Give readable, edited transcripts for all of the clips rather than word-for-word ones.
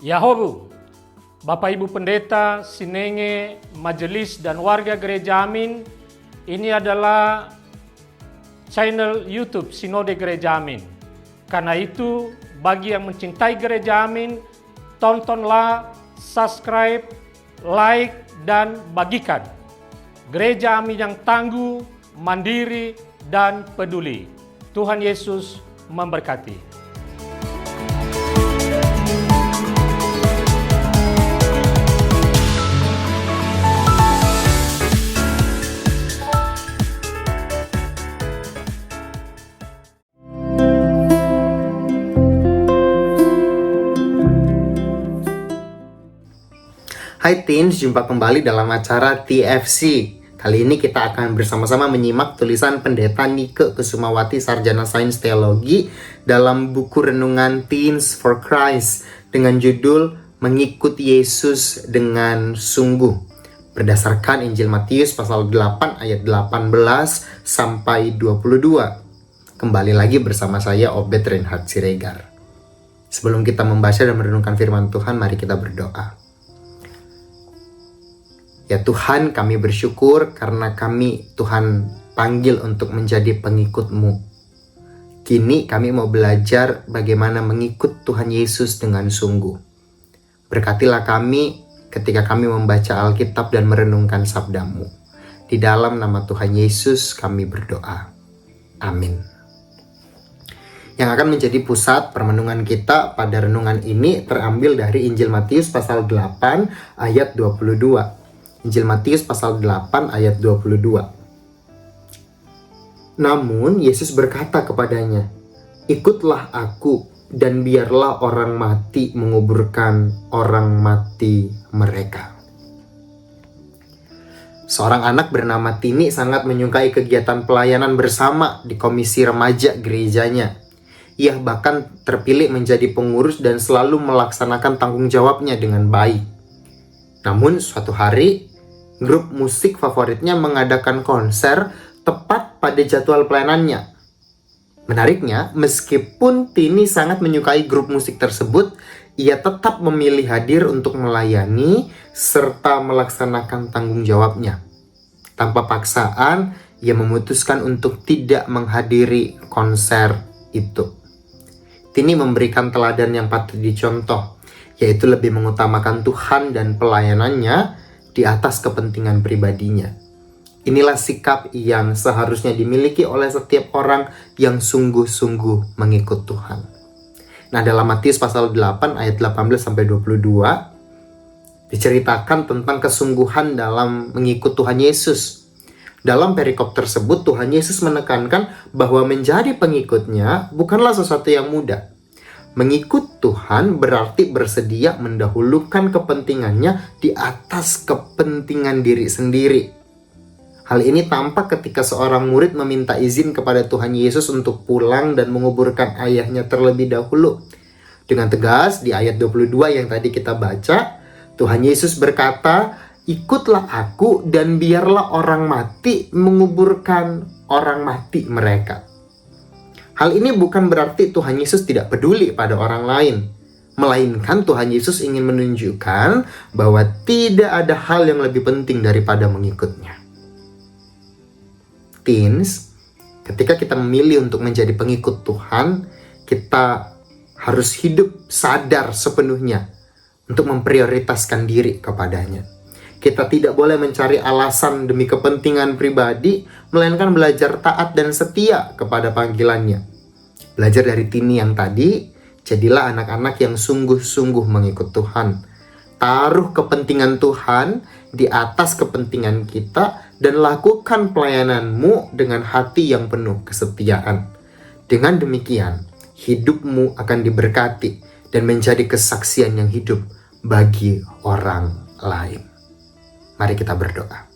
Yahobu, Bapak Ibu Pendeta, Sinenge, Majelis dan warga Gereja Amin, ini adalah channel YouTube Sinode Gereja Amin. Karena itu, bagi yang mencintai Gereja Amin, tontonlah, subscribe, like, dan bagikan. Gereja Amin yang tangguh, mandiri, dan peduli. Tuhan Yesus memberkati. Hai teens, jumpa kembali dalam acara TFC. Kali ini kita akan bersama-sama menyimak tulisan Pendeta Nike Kusumawati, Sarjana Sains Teologi, dalam buku renungan Teens for Christ dengan judul Mengikut Yesus dengan Sungguh, berdasarkan Injil Matius pasal 8 ayat 18 sampai 22. Kembali lagi bersama saya, Obed Reinhard Siregar. Sebelum kita membaca dan merenungkan firman Tuhan, mari kita berdoa. Ya Tuhan, kami bersyukur karena kami Tuhan panggil untuk menjadi pengikut-Mu. Kini kami mau belajar bagaimana mengikut Tuhan Yesus dengan sungguh. Berkatilah kami ketika kami membaca Alkitab dan merenungkan sabda-Mu. Di dalam nama Tuhan Yesus kami berdoa. Amin. Yang akan menjadi pusat permenungan kita pada renungan ini terambil dari Injil Matius pasal 8 ayat 22. Injil Matius pasal 8 ayat 22. Namun Yesus berkata kepadanya, "Ikutlah aku dan biarlah orang mati menguburkan orang mati mereka." Seorang anak bernama Tini sangat menyukai kegiatan pelayanan bersama di komisi remaja gerejanya. Ia bahkan terpilih menjadi pengurus dan selalu melaksanakan tanggung jawabnya dengan baik. Namun suatu hari, grup musik favoritnya mengadakan konser tepat pada jadwal pelayanannya. Menariknya, meskipun Tini sangat menyukai grup musik tersebut, ia tetap memilih hadir untuk melayani serta melaksanakan tanggung jawabnya. Tanpa paksaan, ia memutuskan untuk tidak menghadiri konser itu. Tini memberikan teladan yang patut dicontoh, yaitu lebih mengutamakan Tuhan dan pelayanannya di atas kepentingan pribadinya. Inilah sikap yang seharusnya dimiliki oleh setiap orang yang sungguh-sungguh mengikut Tuhan. Nah, dalam Matius pasal 8 ayat 18-22 diceritakan tentang kesungguhan dalam mengikut Tuhan Yesus. Dalam perikop tersebut, Tuhan Yesus menekankan bahwa menjadi pengikutnya bukanlah sesuatu yang mudah. Mengikut Tuhan berarti bersedia mendahulukan kepentingannya di atas kepentingan diri sendiri. Hal ini tampak ketika seorang murid meminta izin kepada Tuhan Yesus untuk pulang dan menguburkan ayahnya terlebih dahulu. Dengan tegas di ayat 22 yang tadi kita baca, Tuhan Yesus berkata, "Ikutlah aku dan biarlah orang mati menguburkan orang mati mereka." Hal ini bukan berarti Tuhan Yesus tidak peduli pada orang lain, melainkan Tuhan Yesus ingin menunjukkan bahwa tidak ada hal yang lebih penting daripada mengikutnya. Teens, ketika kita memilih untuk menjadi pengikut Tuhan, kita harus hidup sadar sepenuhnya untuk memprioritaskan diri kepadanya. Kita tidak boleh mencari alasan demi kepentingan pribadi, melainkan belajar taat dan setia kepada panggilannya. Belajar dari Tini yang tadi, jadilah anak-anak yang sungguh-sungguh mengikut Tuhan. Taruh kepentingan Tuhan di atas kepentingan kita dan lakukan pelayananmu dengan hati yang penuh kesetiaan. Dengan demikian, hidupmu akan diberkati dan menjadi kesaksian yang hidup bagi orang lain. Mari kita berdoa.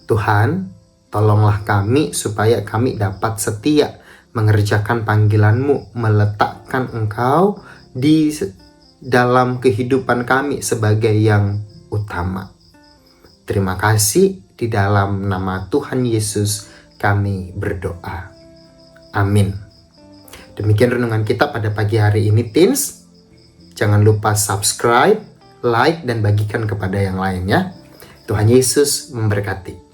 Tuhan, tolonglah kami supaya kami dapat setia mengerjakan panggilan-Mu, meletakkan Engkau di dalam kehidupan kami sebagai yang utama. Terima kasih, di dalam nama Tuhan Yesus kami berdoa. Amin. Demikian renungan kita pada pagi hari ini, teens. Jangan lupa subscribe, like, dan bagikan kepada yang lainnya. Tuhan Yesus memberkati.